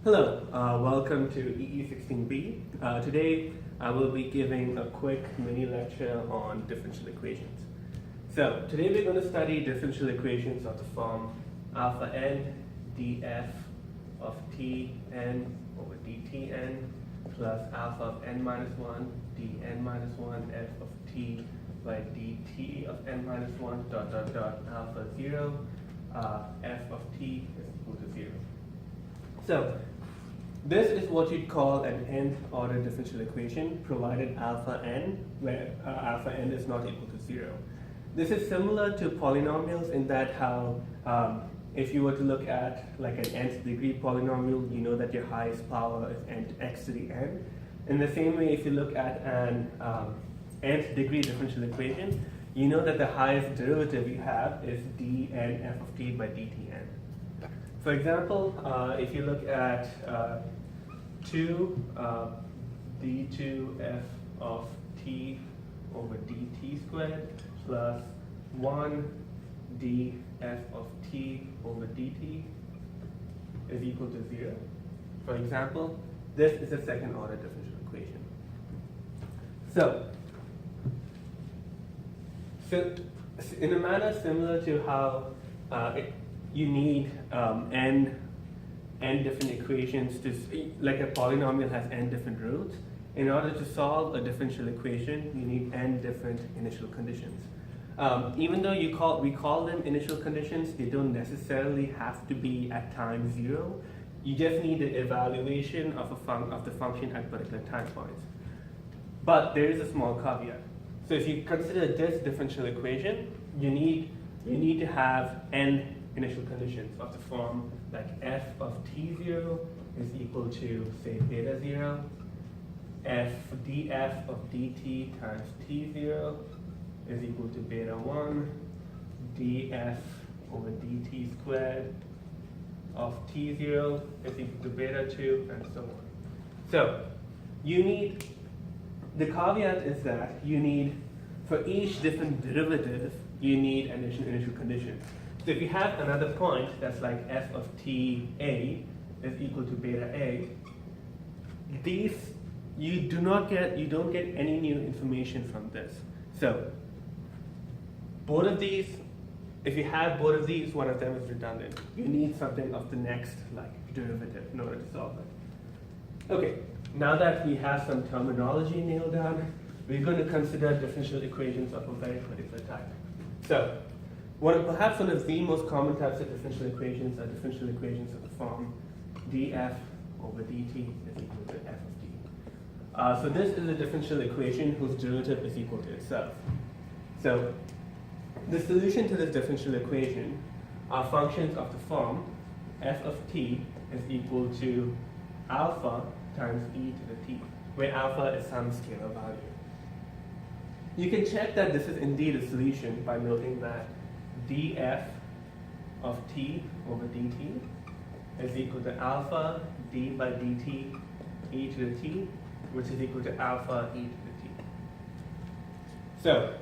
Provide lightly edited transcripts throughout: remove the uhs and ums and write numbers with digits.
Hello, welcome to EE16B. Today I will be giving a quick mini lecture on differential equations. So today we're going to study differential equations of the form alpha n df of t n over dt n plus alpha of n minus 1 dn minus 1 f of t by dt of n minus 1 dot dot dot alpha 0 f of t is equal to 0. So this is what you'd call an nth order differential equation provided alpha n, where alpha n is not equal to 0. This is similar to polynomials in that how if you were to look at like an nth degree polynomial, you know that your highest power is x to the n. In the same way, if you look at an nth degree differential equation, you know that the highest derivative you have is dn f of t by dtn. For example, if you look at 2 d2 f of t over dt squared plus 1 d f of t over dt is equal to 0. For example, this is a second order differential equation. So in a manner similar to how you need n different equations to, like a polynomial has n different roots. In order to solve a differential equation, you need n different initial conditions. Even though we call them initial conditions, they don't necessarily have to be at time 0. You just need the evaluation of the function at particular time points. But there is a small caveat. So if you consider this differential equation, you need to have n initial conditions of the form like f of t0 is equal to, say, beta 0, f df of dt times t0 is equal to beta 1, df over dt squared of t0 is equal to beta 2, and so on. So you need, the caveat is that you need, for each different derivative, you need an initial condition. So if you have another point that's like f of t a is equal to beta a, these you don't get any new information from this. So both of these, if you have both of these, one of them is redundant. You need something of the next like derivative in order to solve it. Okay, now that we have some terminology nailed down, we're going to consider differential equations of a very particular type. So perhaps one of the most common types of differential equations are differential equations of the form df over dt is equal to f of t. So this is a differential equation whose derivative is equal to itself. So the solution to this differential equation are functions of the form f of t is equal to alpha times e to the t, where alpha is some scalar value. You can check that this is indeed a solution by noting that df of t over dt is equal to alpha d by dt e to the t, which is equal to alpha e to the t. So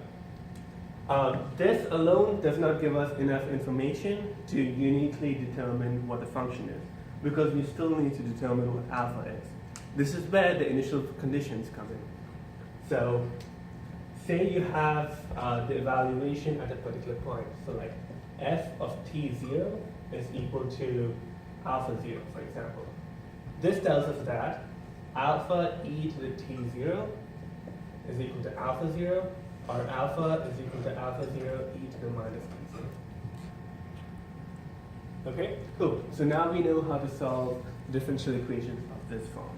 this alone does not give us enough information to uniquely determine what the function is, because we still need to determine what alpha is. This is where the initial conditions come in. So say you have the evaluation at a particular point. So like f of t0 is equal to alpha 0, for example. This tells us that alpha e to the t0 is equal to alpha 0, or alpha is equal to alpha 0 e to the minus t0. Okay, cool. So now we know how to solve differential equations of this form.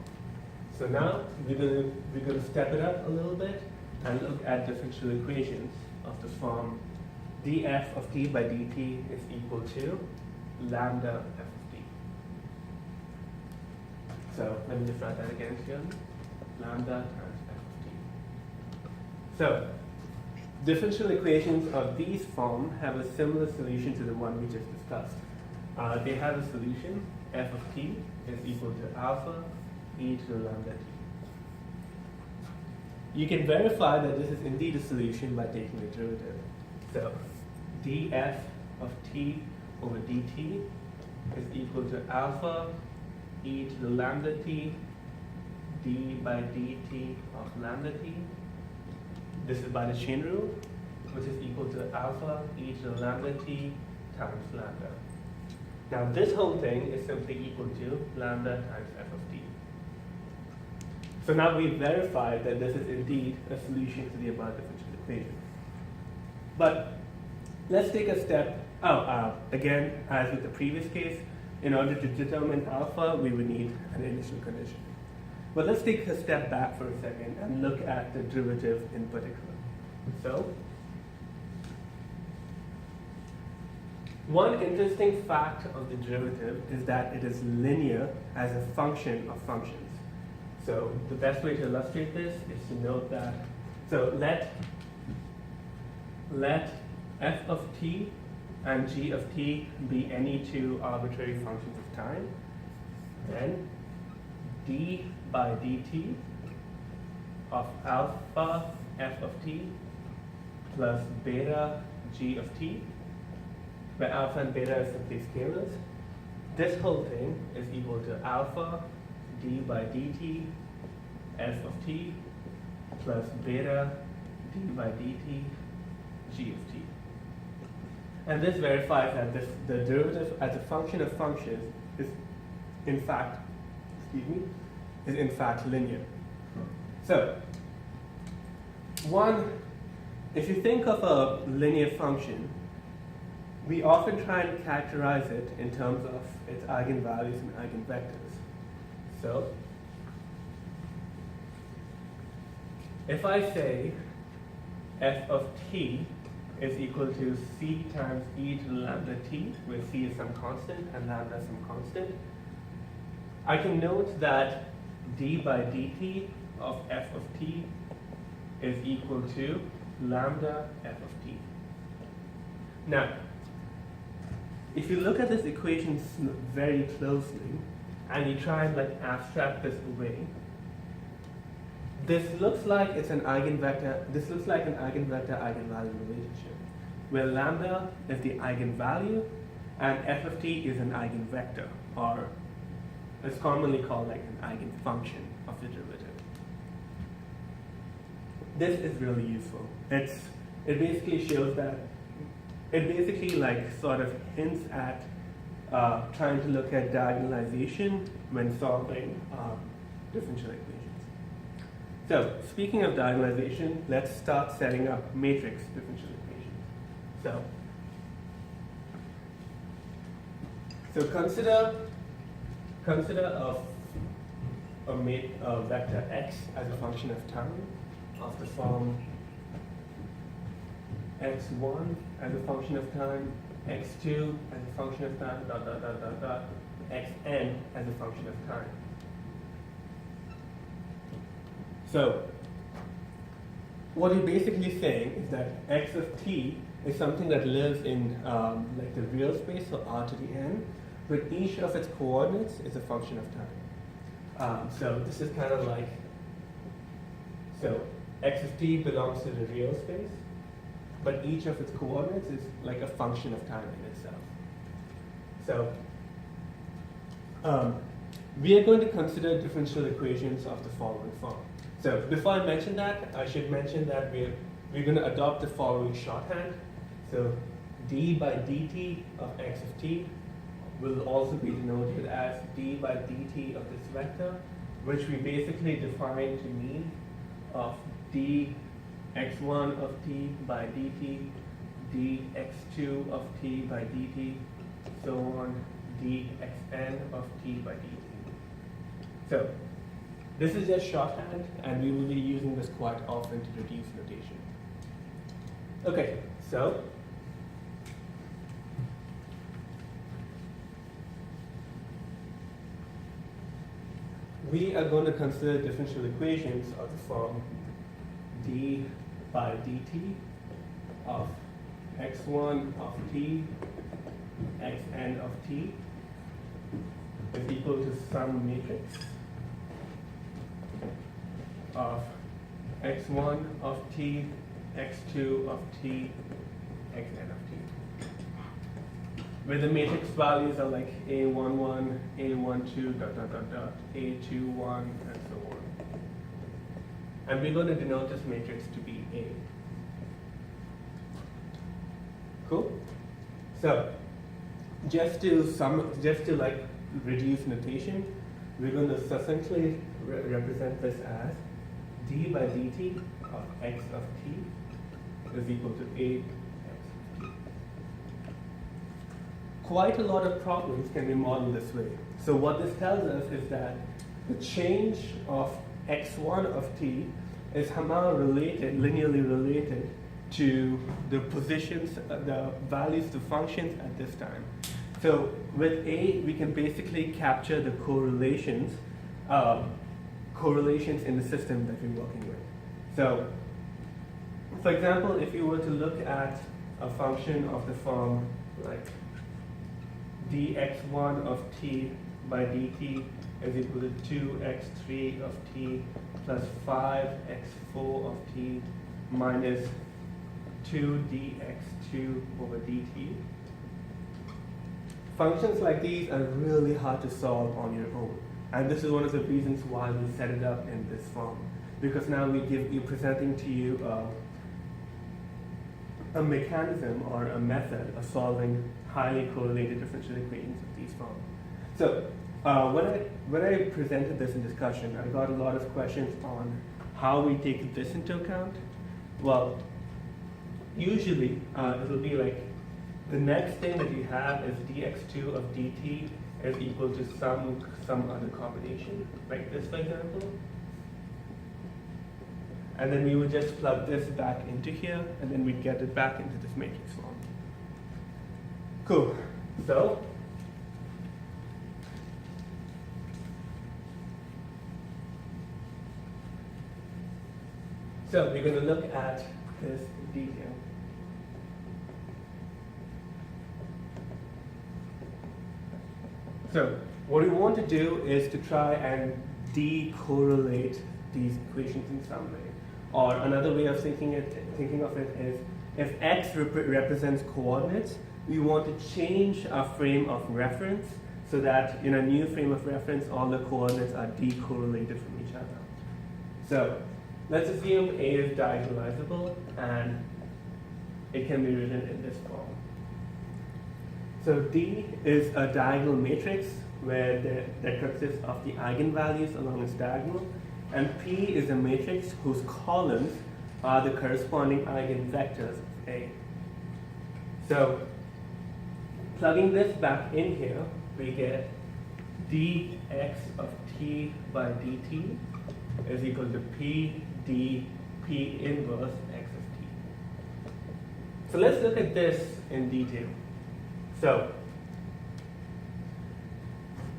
So now we're going to step it up a little bit and look at differential equations of the form df of t by dt is equal to lambda f of t. So let me just write that again here. Lambda times f of t. So differential equations of these form have a similar solution to the one we just discussed. They have a solution, f of t is equal to alpha e to the lambda t. You can verify that this is indeed a solution by taking the derivative. So df of t over dt is equal to alpha e to the lambda t d by dt of lambda t. This is by the chain rule, which is equal to alpha e to the lambda t times lambda. Now this whole thing is simply equal to lambda times f of t. So now we verified that this is indeed a solution to the above differential equation. But let's take a step again, as with the previous case, in order to determine alpha, we would need an initial condition. But let's take a step back for a second and look at the derivative in particular. So, one interesting fact of the derivative is that it is linear as a function of functions. So the best way to illustrate this is to note that, so let f of t and g of t be any two arbitrary functions of time, then d by dt of alpha f of t plus beta g of t, where alpha and beta are simply scalars. This whole thing is equal to alpha d by dt f of t plus beta d by dt g of t. And this verifies that the derivative as a function of functions is in fact, linear. So, one, if you think of a linear function, we often try and characterize it in terms of its eigenvalues and eigenvectors. So, if I say f of t is equal to c times e to the lambda t, where c is some constant and lambda is some constant, I can note that d by dt of f of t is equal to lambda f of t. Now, if you look at this equation very closely and you try and abstract this away, this looks like it's an eigenvector. This looks like an eigenvalue relationship, where lambda is the eigenvalue and f of t is an eigenvector, or it's commonly called like an eigenfunction of the derivative. This is really useful. It basically shows that it basically sort of hints at trying to look at diagonalization when solving differential equations. So, speaking of diagonalization, let's start setting up matrix differential equations. So consider a vector x as a function of time of the form x1 as a function of time, x2 as a function of time, xn as a function of time. So, what you're basically saying is that x of t is something that lives in the real space, so r to the n, but each of its coordinates is a function of time. So this is kind of so x of t belongs to the real space, but each of its coordinates is like a function of time in itself. So we are going to consider differential equations of the following form. So before I mention that, I should mention that we're going to adopt the following shorthand. So d by dt of x of t will also be denoted as d by dt of this vector, which we basically define to mean of dx1 of t by dt, dx2 of t by dt, so on, dxn of t by dt. So this is just shorthand, and we will be using this quite often to reduce notation. Okay, so we are going to consider differential equations of the form d by dt of x1 of t, xn of t is equal to some matrix of x1 of t, x2 of t, xn of t. where the matrix values are like A11, A12, dot, dot, dot, dot, A21, and so on. And we're going to denote this matrix to be A. Cool? So, just to like reduce notation, we're going to succinctly represent this as d by dt of x of t is equal to a x of t. Quite a lot of problems can be modeled this way. So what this tells us is that the change of x1 of t is somehow related, linearly related to the positions, the values, the functions at this time. So with A, we can basically capture the correlations in the system that we're working with. So, for example, if you were to look at a function of the form like dx1 of t by dt is equal to 2x3 of t plus 5x4 of t minus 2dx2 over dt. Functions like these are really hard to solve on your own. And this is one of the reasons why we set it up in this form. Because now we're presenting to you a mechanism or a method of solving highly correlated differential equations of these forms. So when I presented this in discussion, I got a lot of questions on how we take this into account. Well, usually it'll be like the next thing that you have is dx2 of dt is equal to some other combination, like this, for example. And then we would just plug this back into here, and then we'd get it back into this matrix form. Cool. So we're going to look at this in detail. So what we want to do is to try and decorrelate these equations in some way. Or another way of thinking of it is, if x represents coordinates, we want to change our frame of reference so that in a new frame of reference, all the coordinates are decorrelated from each other. So let's assume A is diagonalizable and it can be written in this form. So D is a diagonal matrix that consists of the eigenvalues along its diagonal, and P is a matrix whose columns are the corresponding eigenvectors of A. So plugging this back in here, we get dx of t by dt is equal to p d p inverse x of t. So let's look at this in detail. So,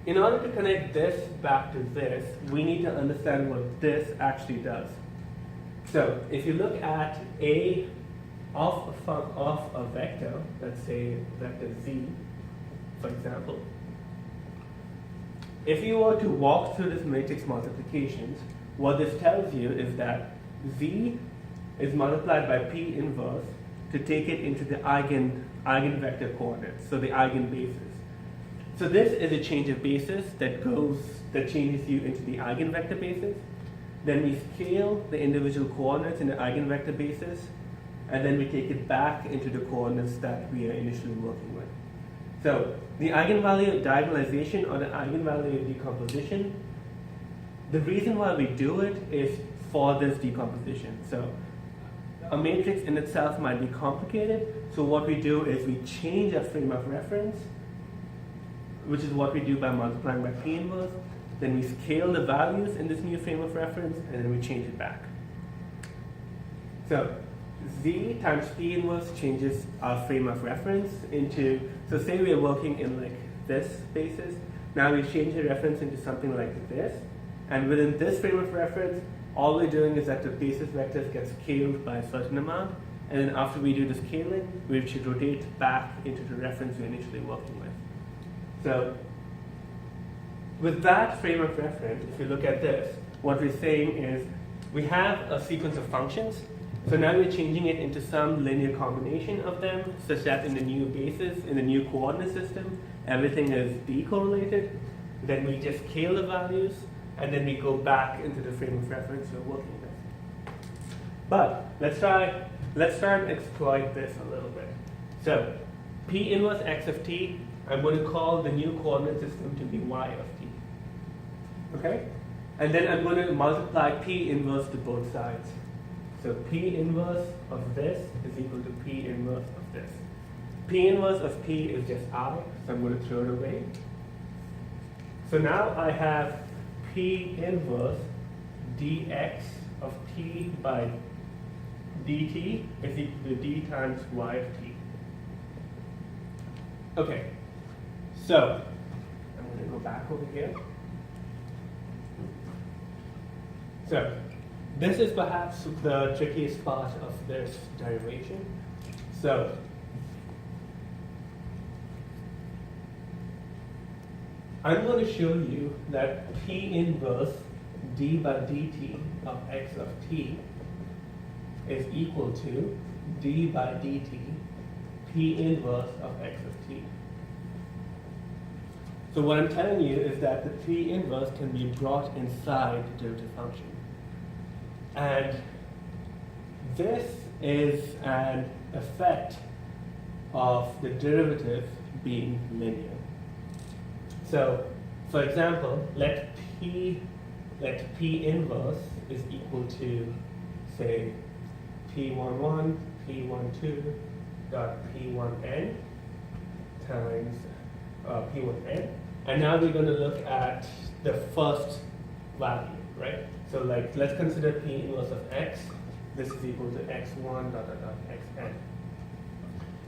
in order to connect this back to this, we need to understand what this actually does. So, if you look at A of a vector, let's say vector z, for example, if you were to walk through this matrix multiplications, what this tells you is that z is multiplied by p inverse to take it into the eigenvector coordinates, so the eigenbases. So this is a change of basis that changes you into the eigenvector basis. Then we scale the individual coordinates in the eigenvector basis, and then we take it back into the coordinates that we are initially working with. So the eigenvalue of diagonalization or the eigenvalue of decomposition, the reason why we do it is for this decomposition. So a matrix in itself might be complicated, so what we do is we change our frame of reference, which is what we do by multiplying by P inverse. Then we scale the values in this new frame of reference, and then we change it back. So Z times P inverse changes our frame of reference into, so say we are working in like this basis, now we change the reference into something like this, and within this frame of reference, all we're doing is that the basis vectors get scaled by a certain amount, and then after we do the scaling, we should rotate back into the reference we're initially working with. So with that frame of reference, if you look at this, what we're saying is we have a sequence of functions, So now we're changing it into some linear combination of them, such that in the new basis, in the new coordinate system, everything is decorrelated. Then we just scale the values, and then we go back into the frame of reference we're working with. But let's try and exploit this a little bit. So P inverse x of t, I'm going to call the new coordinate system to be y of t. Okay? And then I'm going to multiply P inverse to both sides. So P inverse of this is equal to P inverse of this. P inverse of P is just I, so I'm going to throw it away. So now I have P inverse dx of t by dt is equal to d times y of t. Okay, so I'm going to go back over here. So this is perhaps the trickiest part of this derivation. So I'm going to show you that P inverse d by dt of x of t is equal to d by dt P inverse of x of t. So what I'm telling you is that the P inverse can be brought inside the derivative function. And this is an effect of the derivative being linear. So, for example, let P inverse is equal to, say, P11, P12 dot P1n times P1n. And now we're going to look at the first value, right? So like, let's consider P inverse of x. This is equal to x1 dot dot dot xn.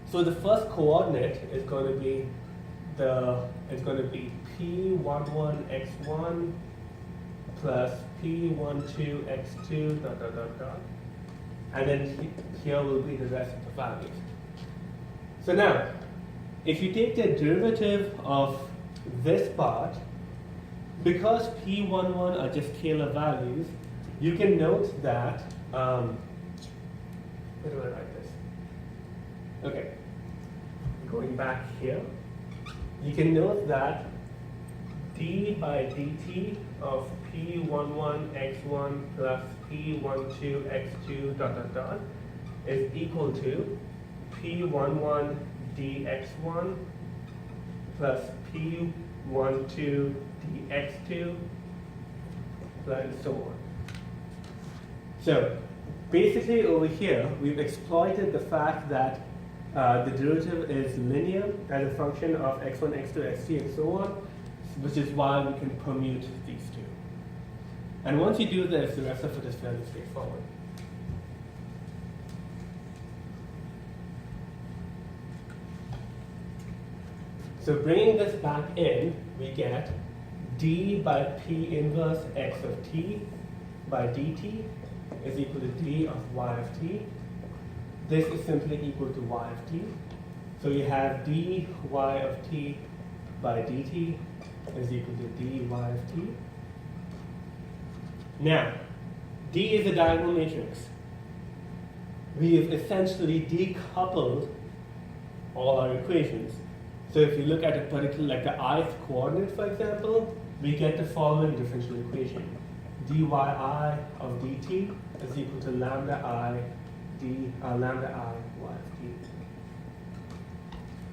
So the first coordinate is going to be P11 x1 plus P12 x2 dot dot dot dot. And then here will be the rest of the values. So now, if you take the derivative of this part, because P11 are just scalar values, you can note that, where do I write this? Okay, going back here, you can note that d by dt of P11 x1 plus P12 x2 dot dot dot is equal to P11 dx1 plus P12 dx2 and so on. So basically over here we've exploited the fact that the derivative is linear as a function of x1, x2, x3 and so on, which is why we can permute these two. And once you do this, the rest of it is fairly straightforward. So bringing this back in, we get d by P inverse x of t by dt is equal to d of y of t. This is simply equal to y of t. So you have dy of t by dt is equal to dy of t. Now, D is a diagonal matrix. We have essentially decoupled all our equations. So if you look at a particular, like the ith coordinate, for example, we get the following differential equation. Dyi of dt is equal to lambda I y of t.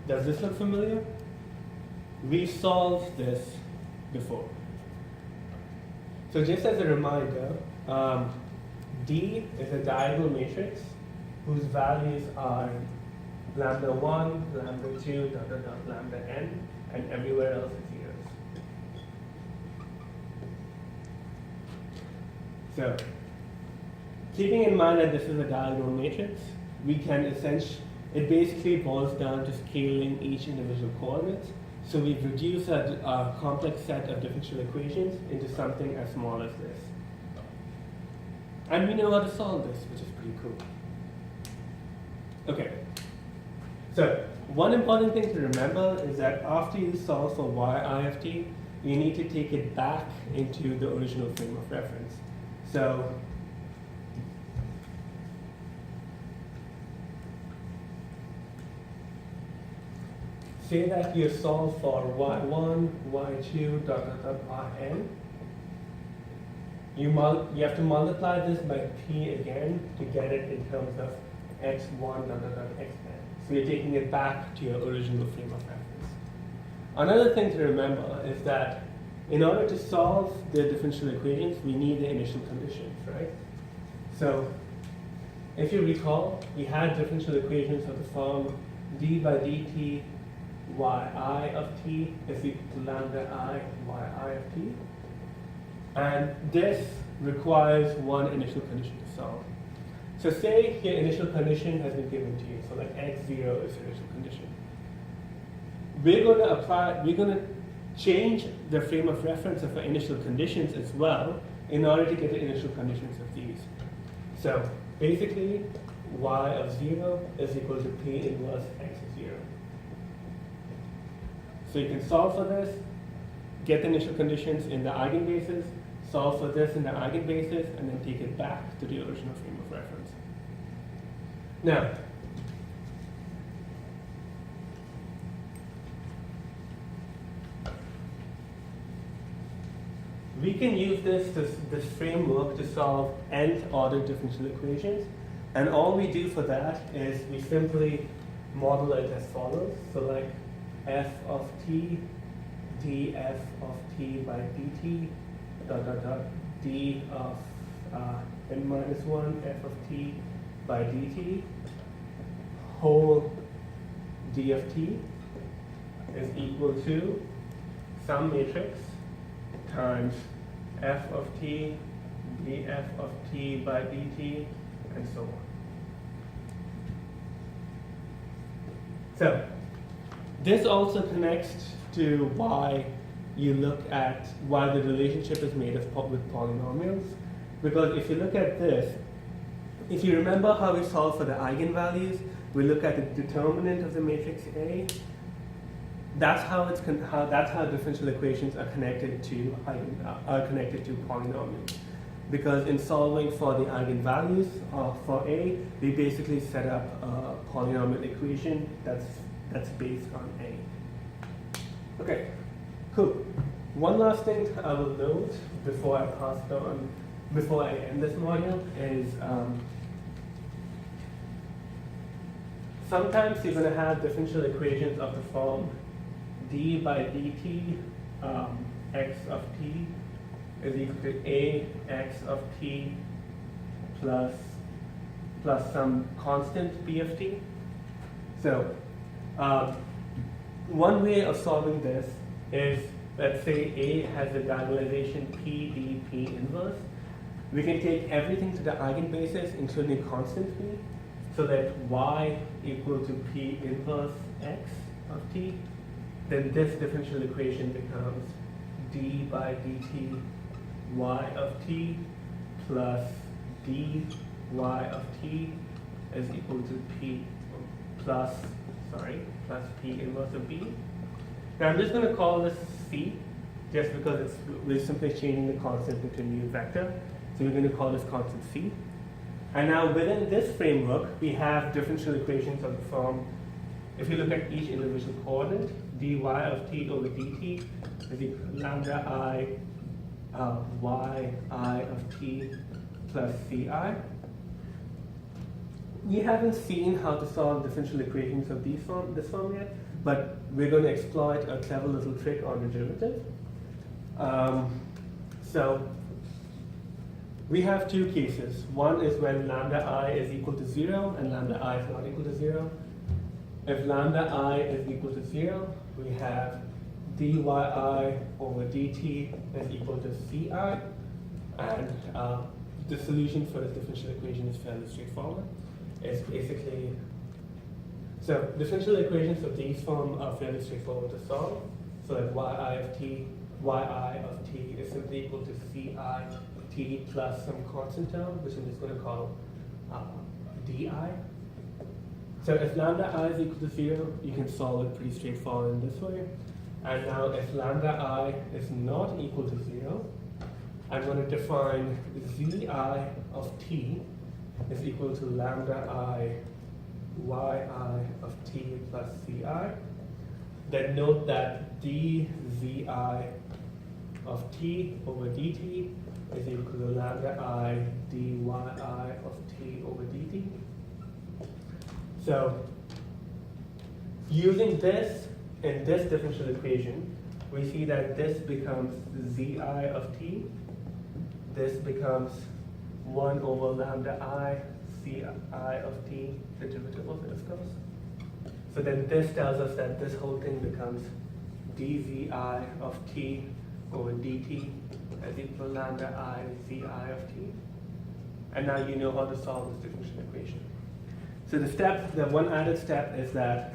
Does this look familiar? We solved this before. So just as a reminder, D is a diagonal matrix whose values are lambda 1, lambda 2, dot, dot, dot, lambda n, and everywhere else is zeros. So, keeping in mind that this is a diagonal matrix, we can it basically boils down to scaling each individual coordinate. So we've reduced our complex set of differential equations into something as small as this. And we know how to solve this, which is pretty cool. Okay. So one important thing to remember is that after you solve for yi of t, you need to take it back into the original frame of reference. So say that you solve for y1, y2, yn. You have to multiply this by p again to get it in terms of x1, xn. So you're taking it back to your original frame of reference. Another thing to remember is that in order to solve the differential equations, we need the initial conditions, right? So if you recall, we had differential equations of the form d by dt yi of t is equal to lambda I yi of t. And this requires one initial condition to solve. So say your initial condition has been given to you, so like x0 is your initial condition. We're going to change the frame of reference of our initial conditions as well in order to get the initial conditions of these. So basically, y of 0 is equal to p inverse x of 0. So you can solve for this, get the initial conditions in the eigenbases, solve for this in the eigenbases, and then take it back to the original frame of reference. Now, we can use this framework to solve nth order differential equations, and all we do for that is we simply model it as follows. So like f of t df of t by dt d of n minus 1 f of t by dt whole d of t is equal to some matrix times f of t df of t by dt and so on. So this also connects to why you look at why the relationship is made of with polynomials. Because if you look at this, if you remember how we solve for the eigenvalues, we look at the determinant of the matrix A. That's how differential equations are connected to polynomials. Because in solving for the eigenvalues for A, we basically set up a polynomial equation that's based on A. Okay, cool. One last thing I will note before I pass it on, before I end this module is sometimes you're going to have differential equations of the form d by dt x of t is equal to a x of t plus some constant p of t. So one way of solving this is, let's say A has a diagonalization p d p inverse. We can take everything to the eigenbasis, including constant p, so that y equal to p inverse x of t. Then this differential equation becomes d by dt y of t plus dy of t is equal to p plus p inverse of b. Now I'm just going to call this c, just because we're simply changing the constant into a new vector. So we're going to call this constant c. And now within this framework, we have differential equations of the form, if you look at each individual coordinate, dy of t over dt is equal to lambda I yi of t plus ci. We haven't seen how to solve differential equations of this form yet, but we're going to exploit a clever little trick on the derivative. So we have two cases. One is when lambda I is equal to 0 and lambda I is not equal to 0. If lambda I is equal to 0, we have dyi over dt is equal to ci, and the solution for this differential equation is fairly straightforward. It's basically, so differential equations of these form are fairly straightforward to solve. So like yi of t is simply equal to ci t plus some constant term, which I'm just going to call di. So if lambda I is equal to 0, you can solve it pretty straightforward in this way. And now if lambda I is not equal to 0, I'm going to define zi of t is equal to lambda I yi of t plus ci, then note that dzi of t over dt is equal to lambda I dyi of t over dt. So using this in this differential equation, we see that this becomes zi of t. This becomes 1 over lambda I ci of t, the derivative of it, of course. So then this tells us that this whole thing becomes dzi of t over dt as equal to lambda I ci of t. And now you know how to solve this differential equation. So the one added step is that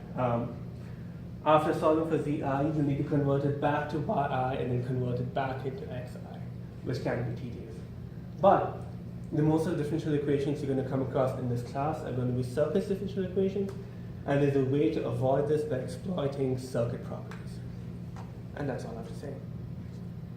after solving for zi, you need to convert it back to yi and then convert it back into xi, which can be tedious. But the most of the differential equations you're going to come across in this class are going to be surface differential equations, and there's a way to avoid this by exploiting circuit properties. And that's all I have to say.